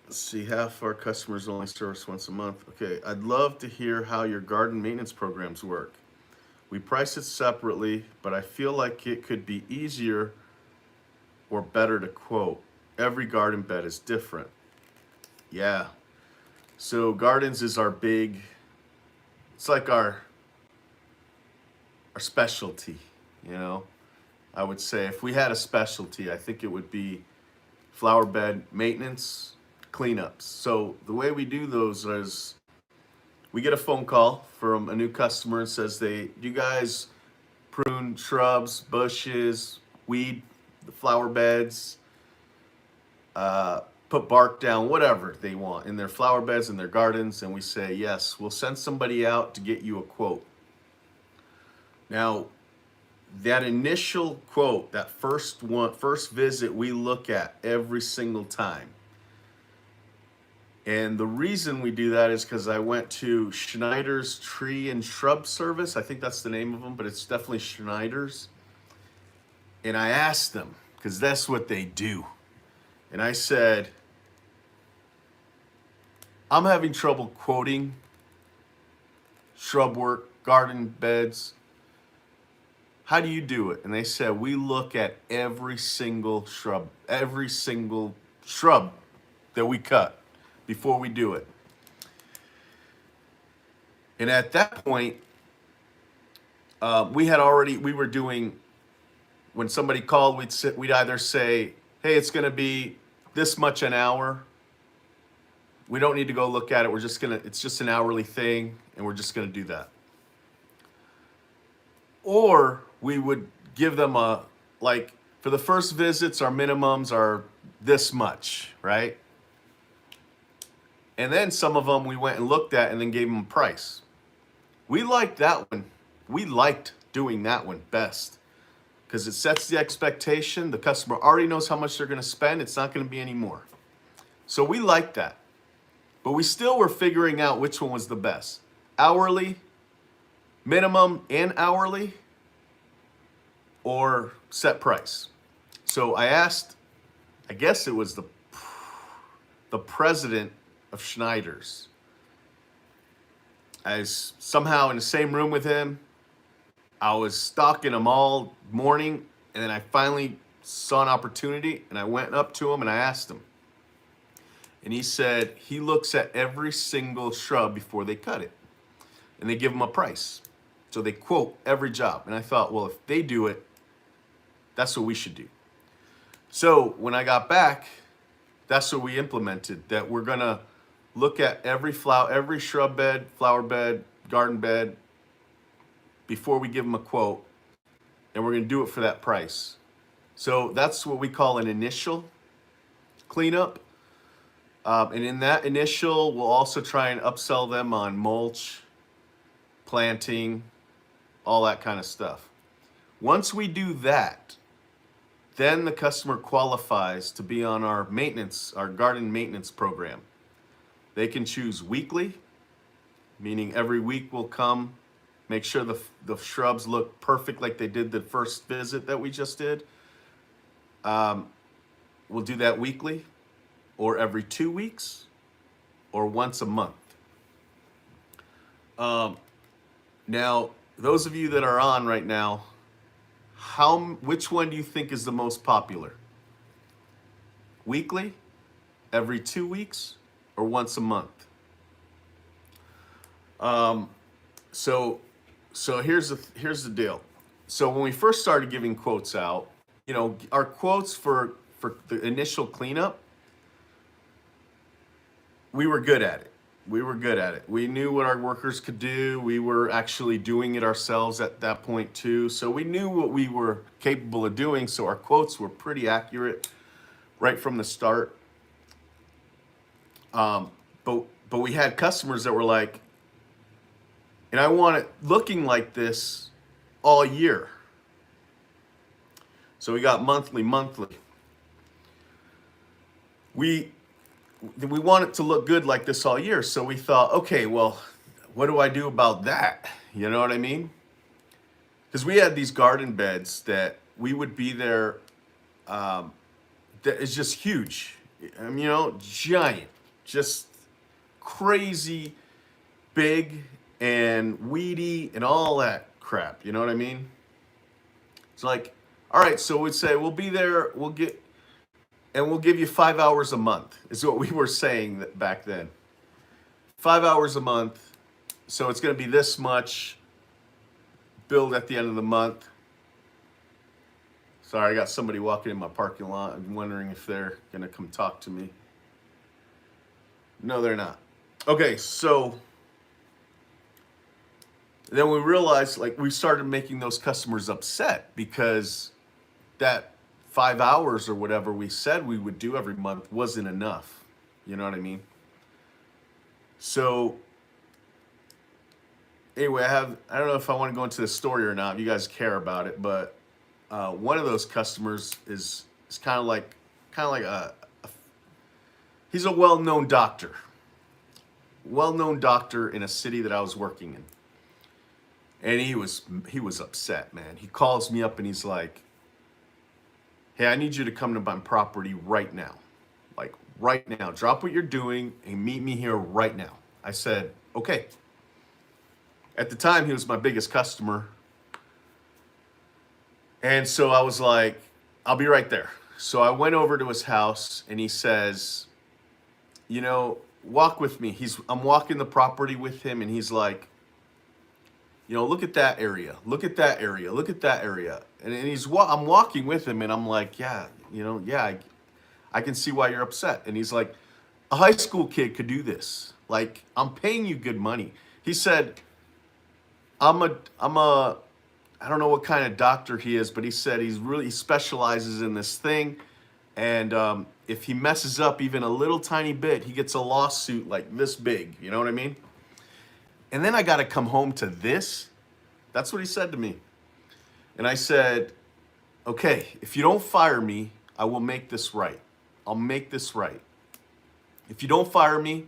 Let's see, half our customers only service once a month. Okay, I'd love to hear how your garden maintenance programs work. We price it separately, but I feel like it could be easier or better to quote. Every garden bed is different. Yeah. So gardens is our big, it's like our specialty, you know. I would say if we had a specialty, I think it would be flower bed maintenance, cleanups. So the way we do those is we get a phone call from a new customer and says do you guys prune shrubs, bushes, weed the flower beds, put bark down, whatever they want in their flower beds and their gardens, and we say yes, we'll send somebody out to get you a quote. Now, that initial quote, that first visit, we look at every single time. And the reason we do that is because I went to Schneider's Tree and Shrub Service. I think that's the name of them, but it's definitely Schneider's. And I asked them, because that's what they do. And I said, I'm having trouble quoting shrub work, garden beds. How do you do it? And they said, we look at every single shrub that we cut before we do it. And at that point, we were doing, when somebody called, we'd either say, hey, it's going to be this much an hour. We don't need to go look at it. It's just an hourly thing, and we're just going to do that. Or we would give them for the first visits, our minimums are this much, right? And then some of them we went and looked at and then gave them a price. We liked that one. We liked doing that one best because it sets the expectation. The customer already knows how much they're going to spend. It's not going to be any more. So we liked that. But we still were figuring out which one was the best. Hourly, minimum and hourly, or set price. So I asked, I guess it was the president of Schneider's. I was somehow in the same room with him. I was stalking him all morning, and then I finally saw an opportunity, and I went up to him and I asked him. And he said he looks at every single shrub before they cut it, and they give him a price. So they quote every job. And I thought, well, if they do it, that's what we should do. So when I got back, that's what we implemented, that we're gonna look at every shrub bed, flower bed, garden bed before we give them a quote, and we're gonna do it for that price. So that's what we call an initial cleanup. And in that initial, we'll also try and upsell them on mulch, planting, all that kind of stuff. Once we do that, then the customer qualifies to be on our garden maintenance program. They can choose weekly, meaning every week we'll come, make sure the shrubs look perfect like they did the first visit that we just did. We'll do that weekly, or every 2 weeks, or once a month. Now, those of you that are on right now, which one do you think is the most popular? Weekly, every 2 weeks, or once a month? So here's the deal. So when we first started giving quotes out, our quotes for the initial cleanup, we were good at it. We knew what our workers could do. We were actually doing it ourselves at that point too. So we knew what we were capable of doing. So our quotes were pretty accurate right from the start. But we had customers that were like, and I want it looking like this all year. So we got monthly. We want it to look good like this all year. So we thought, okay, well, what do I do about that? You know what I mean? Because we had these garden beds that we would be there. That is just huge. You know, giant, just crazy big and weedy and all that crap. You know what I mean? It's like, all right, so we'd say we'll be there, we'll give you 5 hours a month, is what we were saying back then. 5 hours a month, so it's going to be this much billed at the end of the month. Sorry, I got somebody walking in my parking lot. I'm wondering if they're going to come talk to me. No, they're not. Okay, so then we realized, like, we started making those customers upset because that 5 hours or whatever we said we would do every month wasn't enough. You know what I mean? So anyway, I don't know if I want to go into the story or not. If you guys care about it, but one of those customers is kind of like he's a well-known doctor in a city that I was working in. And he was upset, man. He calls me up and he's like, "Hey, I need you to come to my property right now. Like right now. Drop what you're doing and meet me here right now." I said, "Okay." At the time, he was my biggest customer. And so I was like, "I'll be right there." So I went over to his house and he says, "You know, walk with me." I'm walking the property with him and he's like, "You know, look at that area. Look at that area. Look at that area." And I'm walking with him and I'm like, "Yeah, you know, yeah, I can see why you're upset." And he's like, "A high school kid could do this. Like, I'm paying you good money." He said, I'm a, I don't know what kind of doctor he is, but he said he specializes in this thing. And if he messes up even a little tiny bit, he gets a lawsuit like this big. You know what I mean? And then I got to come home to this. That's what he said to me. And I said, "Okay, if you don't fire me, I will make this right. I'll make this right. If you don't fire me,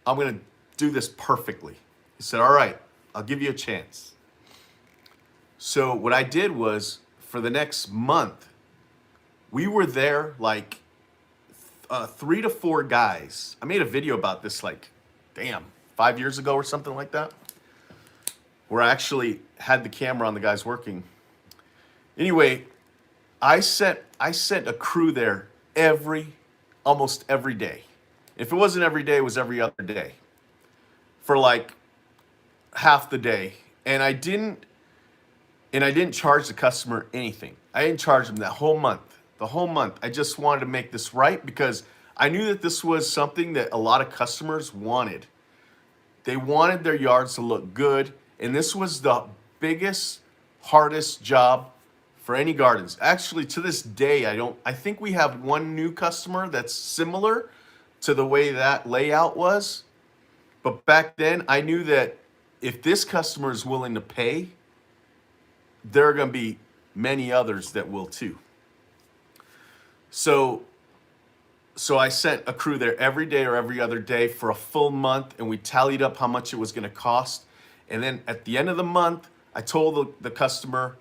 I'm going to do this perfectly." He said, "All right, I'll give you a chance." So what I did was, for the next month, we were there like 3 to 4 guys. I made a video about this like, 5 years ago or something like that, where I actually had the camera on the guys working. Anyway, I sent a crew there almost every day. If it wasn't every day, it was every other day for like half the day. And I didn't charge the customer anything. I didn't charge them that whole month. The whole month. I just wanted to make this right because I knew that this was something that a lot of customers wanted. They wanted their yards to look good, and this was the biggest, hardest job for any gardens. Actually, to this day, I think we have one new customer that's similar to the way that layout was. But back then, I knew that if this customer is willing to pay, there are going to be many others that will too. So I sent a crew there every day or every other day for a full month, and we tallied up how much it was going to cost. And then at the end of the month, I told the customer,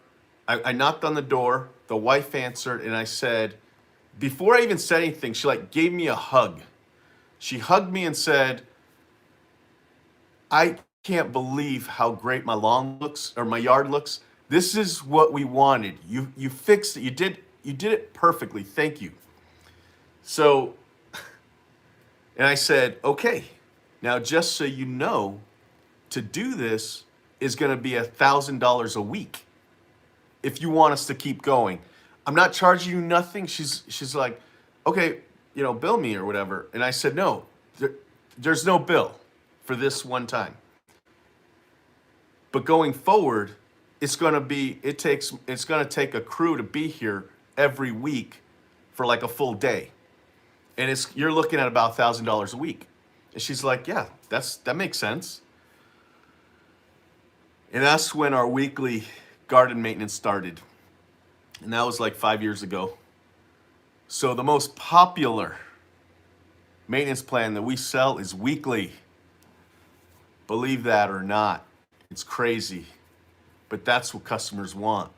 I knocked on the door, the wife answered, and I said, before I even said anything, she like gave me a hug. She hugged me and said, "I can't believe how great my lawn looks, or my yard looks. This is what we wanted. You fixed it. You did it perfectly. Thank you." So, and I said, "Okay, now just so you know, to do this is going to be $1,000 a week if you want us to keep going. I'm not charging you nothing." She's like, "Okay, you know, bill me or whatever." And I said, "No, there's no bill for this one time. But going forward, it's going to take a crew to be here every week for like a full day. And you're looking at about $1,000 a week." And she's like, "Yeah, that makes sense." And that's when our weekly garden maintenance started. And that was like 5 years ago. So the most popular maintenance plan that we sell is weekly. Believe that or not, it's crazy, but that's what customers want.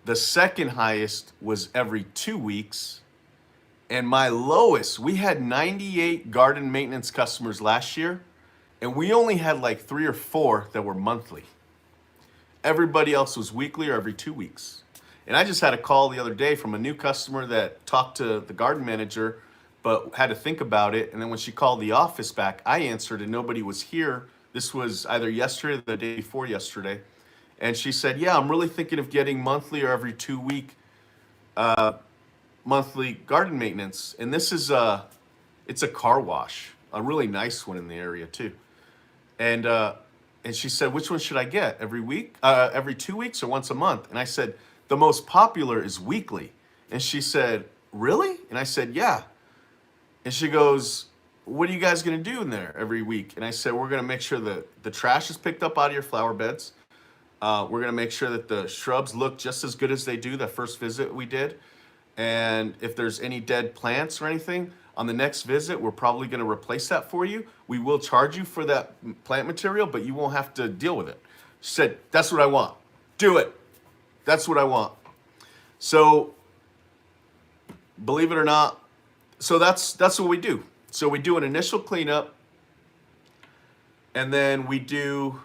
The second highest was every 2 weeks. And my lowest, we had 98 garden maintenance customers last year, and we only had like 3 or 4 that were monthly. Everybody else was weekly or every 2 weeks. And I just had a call the other day from a new customer that talked to the garden manager, but had to think about it. And then when she called the office back, I answered and nobody was here. This was either yesterday or the day before yesterday. And she said, yeah, I'm really thinking of getting monthly or every 2 week monthly garden maintenance. And this is it's a car wash, a really nice one in the area too. And she said, which one should I get? Every week, every 2 weeks, or once a month? And I said, the most popular is weekly. And she said, really? And I said, yeah. And she goes, what are you guys gonna do in there every week? And I said, we're gonna make sure that the trash is picked up out of your flower beds. We're gonna make sure that the shrubs look just as good as they do that first visit we did. And if there's any dead plants or anything, on the next visit, we're probably gonna replace that for you. We will charge you for that plant material, but you won't have to deal with it. She said, that's what I want. Do it. That's what I want. So, believe it or not, so that's what we do. So we do an initial cleanup, and then we do.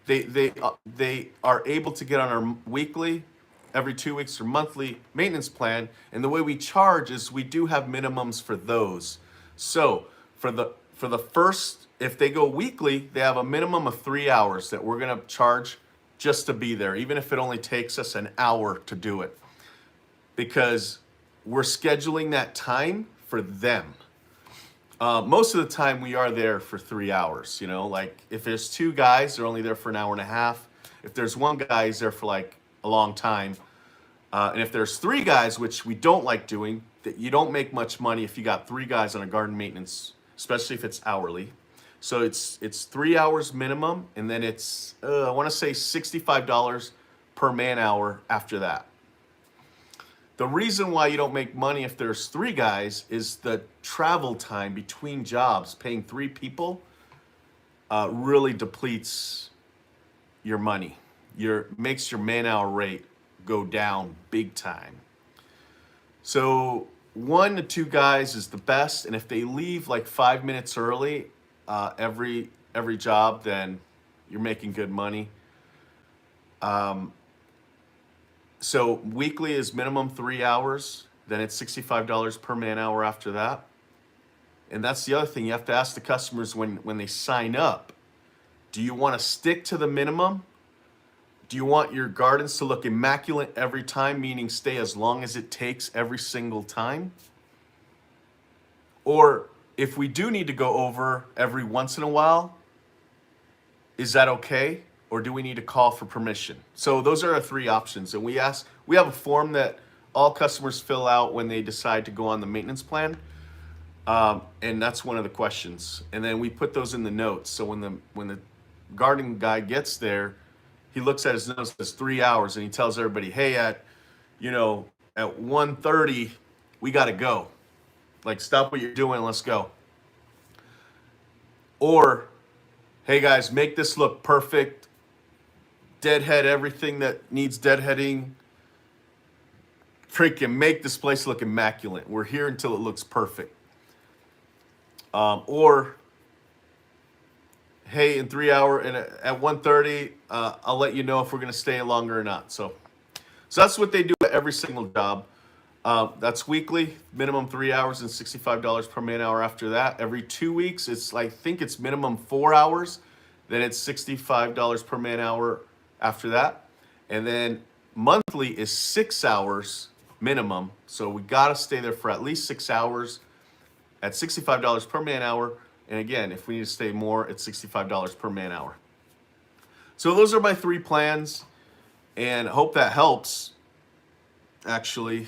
They are able to get on our weekly, every 2 weeks or monthly maintenance plan, and the way we charge is we do have minimums for those. So for the first, if they go weekly, they have a minimum of 3 hours that we're gonna charge just to be there, even if it only takes us an hour to do it, because we're scheduling that time for them. Most of the time we are there for 3 hours, like if there's 2 guys, they're only there for an hour and a half. If there's 1 guy, he's there for like a long time. And if there's 3 guys, which we don't like doing, that you don't make much money if you got 3 guys on a garden maintenance, especially if it's hourly. So it's 3 hours minimum, and then it's, I wanna say $65 per man hour after that. The reason why you don't make money if there's 3 guys is the travel time between jobs. Paying 3 people really depletes your money. Makes your man hour rate go down big time. So 1 to 2 guys is the best, and if they leave like 5 minutes early every job, then you're making good money. So weekly is minimum 3 hours, then it's $65 per man hour after that. And that's the other thing, you have to ask the customers when they sign up, do you want to stick to the minimum? Do you want your gardens to look immaculate every time, meaning stay as long as it takes every single time? Or if we do need to go over every once in a while, is that okay? Or do we need to call for permission? So those are our 3 options. And we have a form that all customers fill out when they decide to go on the maintenance plan. And that's one of the questions. And then we put those in the notes. So when the garden guy gets there, he looks at his notes, says 3 hours, and he tells everybody, hey, at 1:30, we gotta go. Like, stop what you're doing and let's go. Or, hey guys, make this look perfect. Deadhead everything that needs deadheading. Freaking make this place look immaculate. We're here until it looks perfect. Or, hey, in 3 hours, and at 1:30, I'll let you know if we're gonna stay longer or not. So that's what they do at every single job. That's weekly, minimum 3 hours and $65 per man hour after that. Every 2 weeks, I think it's minimum 4 hours, then it's $65 per man hour after that. And then monthly is 6 hours minimum. So we gotta stay there for at least 6 hours at $65 per man hour. And again, if we need to stay more, it's $65 per man hour. So those are my 3 plans, and I hope that helps, actually.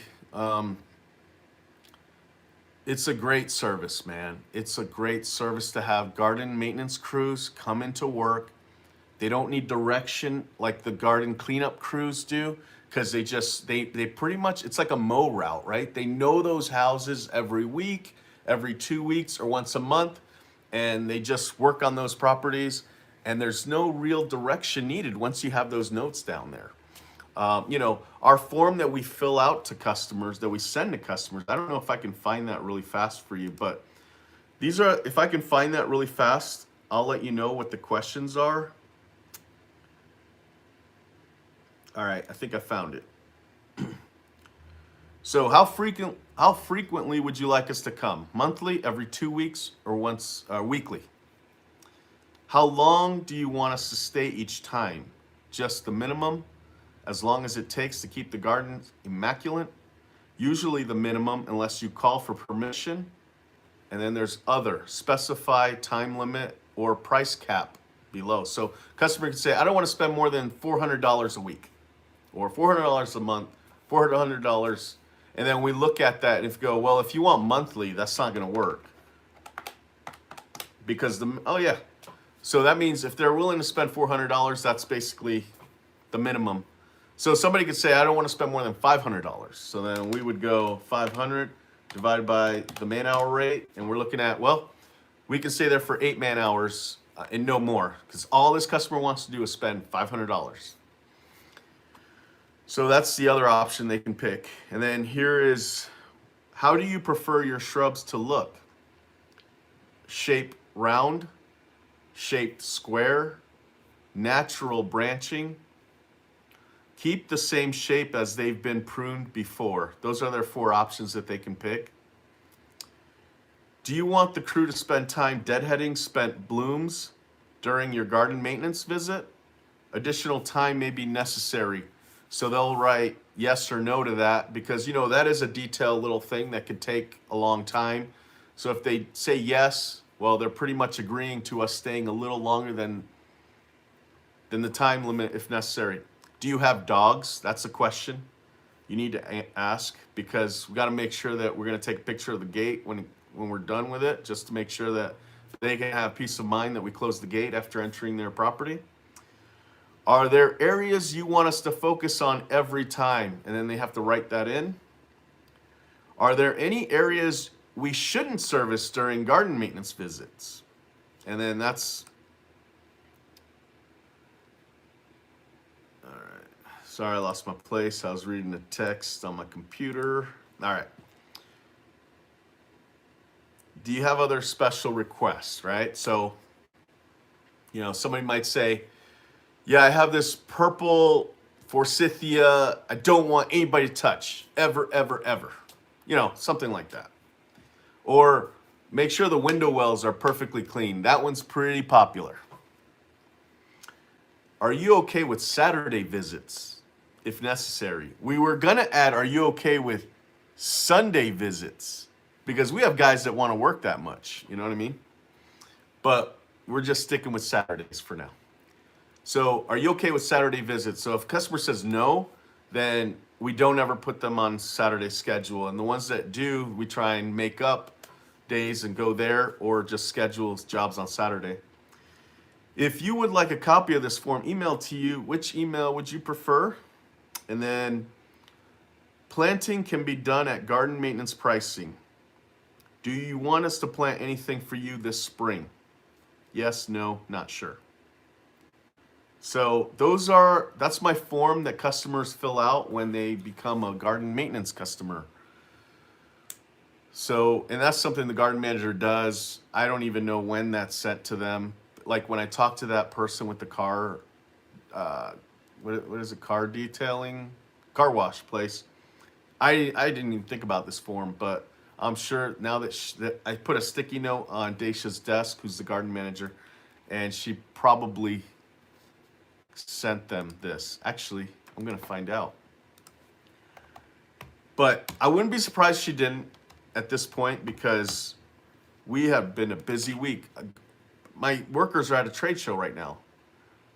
It's a great service, man. It's a great service to have garden maintenance crews come into work. They don't need direction like the garden cleanup crews do, because they pretty much, it's like a mow route, right? They know those houses every week, every 2 weeks, or once a month, and they just work on those properties, and there's no real direction needed once you have those notes down there. You know, our form that we fill out to customers, that we send to customers. I don't know if I can find that really fast for you, but these are, if I can find that really fast, I'll let you know what the questions are. All right, I think I found it. So how frequently would you like us to come? Monthly, every 2 weeks, or once weekly? How long do you want us to stay each time? Just the minimum, as long as it takes to keep the garden immaculate? Usually the minimum, unless you call for permission. And then there's other, specify time limit or price cap below. So customer can say, I don't want to spend more than $400 a week or $400 a month, $400. And then we look at that and go, well, if you want monthly, that's not going to work. Because oh yeah. So that means if they're willing to spend $400, that's basically the minimum. So somebody could say, I don't want to spend more than $500. So then we would go 500 divided by the man hour rate. And we're looking at, well, we can stay there for 8 man hours and no more, because all this customer wants to do is spend $500. So that's the other option they can pick. And then here is, how do you prefer your shrubs to look? Shape round, shaped square, natural branching. Keep the same shape as they've been pruned before. Those are their 4 options that they can pick. Do you want the crew to spend time deadheading spent blooms during your garden maintenance visit? Additional time may be necessary. So they'll write yes or no to that, because you know that is a detailed little thing that could take a long time. So if they say yes, well, they're pretty much agreeing to us staying a little longer than the time limit if necessary. Do you have dogs? That's a question you need to ask, because we got to make sure that we're going to take a picture of the gate when we're done with it, just to make sure that they can have peace of mind that we close the gate after entering their property. Are there areas you want us to focus on every time? And then they have to write that in. Are there any areas we shouldn't service during garden maintenance visits? And then that's, all right. Sorry, I lost my place. I was reading the text on my computer. All right. Do you have other special requests, right? So, you know, somebody might say, yeah, I have this purple forsythia I don't want anybody to touch, ever, ever, ever. You know, something like that. Or make sure the window wells are perfectly clean. That one's pretty popular. Are you okay with Saturday visits, if necessary? We were gonna add, are you okay with Sunday visits? Because we have guys that want to work that much, you know what I mean? But we're just sticking with Saturdays for now. So are you okay with Saturday visits? So if a customer says no, then we don't ever put them on Saturday schedule. And the ones that do, we try and make up days and go there, or just schedule jobs on Saturday. If you would like a copy of this form emailed to you, which email would you prefer? And then planting can be done at garden maintenance pricing. Do you want us to plant anything for you this spring? Yes, no, not sure. So that's my form that customers fill out when they become a garden maintenance customer. So, and that's something the garden manager does. I don't even know when that's sent to them. Like when I talk to that person with the car, what is it, car detailing, car wash place. I didn't even think about this form, but I'm sure now that I put a sticky note on Dacia's desk, who's the garden manager, and she probably sent them this. Actually, I'm gonna find out. But I wouldn't be surprised she didn't at this point, because we have been a busy week. My workers are at a trade show right now,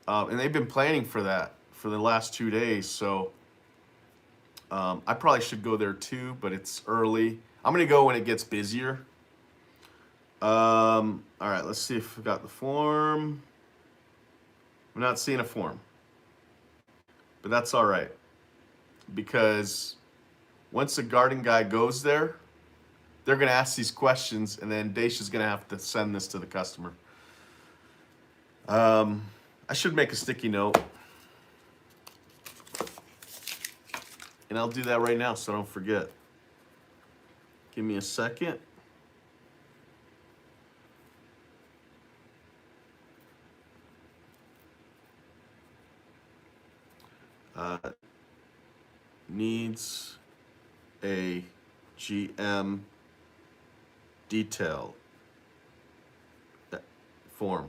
and they've been planning for that for the last 2 days. So I probably should go there too, but it's early. I'm gonna go when it gets busier. All right, let's see if we got the form. We're not seeing a form, but that's all right, because once a garden guy goes there, they're going to ask these questions, and then Dacia's going to have to send this to the customer. I should make a sticky note. and I'll do that right now so I don't forget. Give me a second. Needs a GM detail form.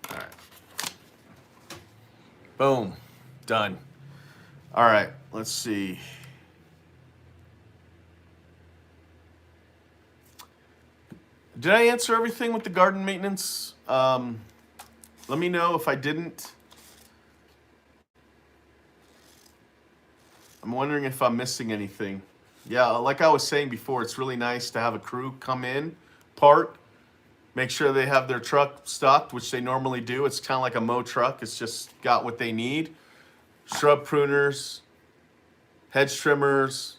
All right. Boom. Done. All right. Let's see. Did I answer everything with the garden maintenance? Let me know if I didn't. I'm wondering if I'm missing anything. Yeah, like I was saying before, it's really nice to have a crew come in, park, make sure they have their truck stocked, which they normally do. It's kind of like a mow truck. It's just got what they need. Shrub pruners, hedge trimmers,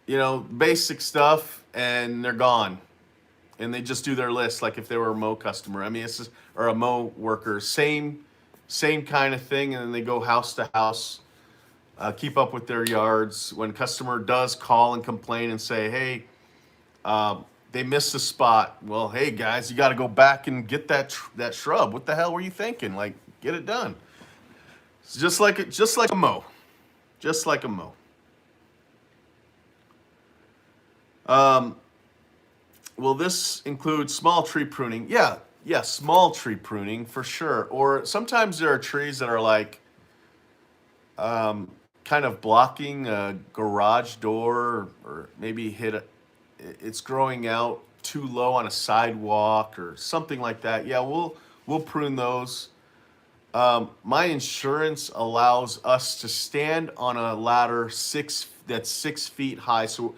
basic stuff, and they're gone. And they just do their list like if they were a mow customer. I mean, it's just, or a mow worker, same kind of thing. And then they go house to house, keep up with their yards. When customer does call and complain and say, hey, they missed a spot. Well, hey guys, you got to go back and get that shrub. What the hell were you thinking? Like, get it done. It's just like a mow, just like a mow. Will this include small tree pruning? Yeah, small tree pruning for sure. Or sometimes there are trees that are like kind of blocking a garage door, or maybe it's growing out too low on a sidewalk or something like that. Yeah, we'll prune those. My insurance allows us to stand on a ladder that's 6 feet high. So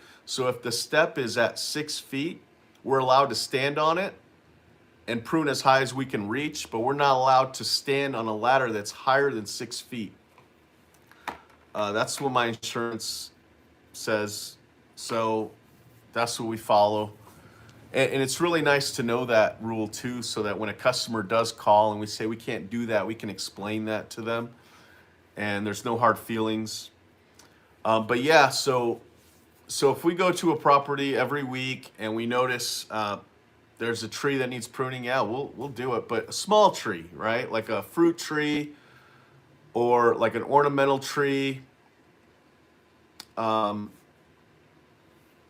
if the step is at 6 feet, we're allowed to stand on it and prune as high as we can reach, but we're not allowed to stand on a ladder that's higher than 6 feet. That's what my insurance says. So that's what we follow. And it's really nice to know that rule too, so that when a customer does call and we say we can't do that, we can explain that to them and there's no hard feelings. But yeah, so if we go to a property every week and we notice there's a tree that needs pruning, yeah, we'll do it. But a small tree, right? Like a fruit tree or like an ornamental tree.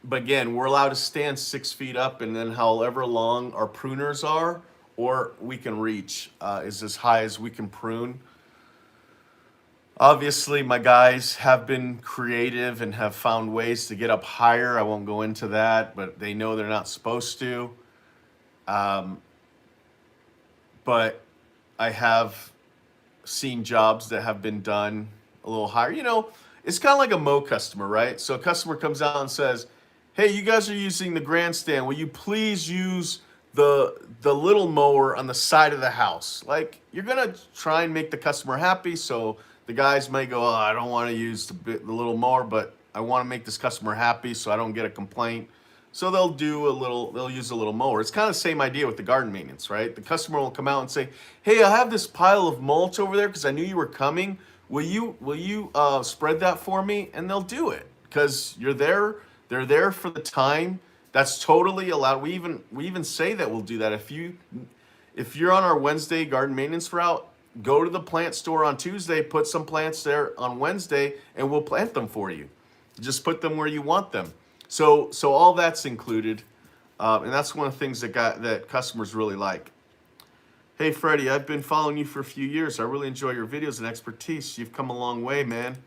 But again, we're allowed to stand 6 feet up, and then however long our pruners are, or we can reach, is as high as we can prune. Obviously, my guys have been creative and have found ways to get up higher. I won't go into that, but they know they're not supposed to. But I have seen jobs that have been done a little higher. It's kind of like a mow customer, right? So a customer comes out and says, hey, you guys are using the grandstand. Will you please use the little mower on the side of the house? Like, you're going to try and make the customer happy. So the guys may go, oh, I don't want to use the little mower, but I want to make this customer happy so I don't get a complaint. So they'll use a little mower. It's kind of the same idea with the garden maintenance, right? The customer will come out and say, hey, I have this pile of mulch over there because I knew you were coming. Will you spread that for me? And they'll do it because you're there. They're there for the time. That's totally allowed. We even say that we'll do that. If you're on our Wednesday garden maintenance route, go to the plant store on Tuesday, put some plants there on Wednesday, and we'll plant them for you. Just put them where you want them. So all that's included, and that's one of the things that customers really like. Hey, Freddie, I've been following you for a few years. I really enjoy your videos and expertise. You've come a long way, man.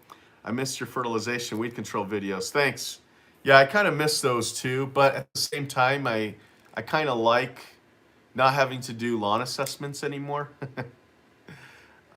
I missed your fertilization weed control videos. Thanks. Yeah, I kind of miss those too, but at the same time, I kind of like not having to do lawn assessments anymore.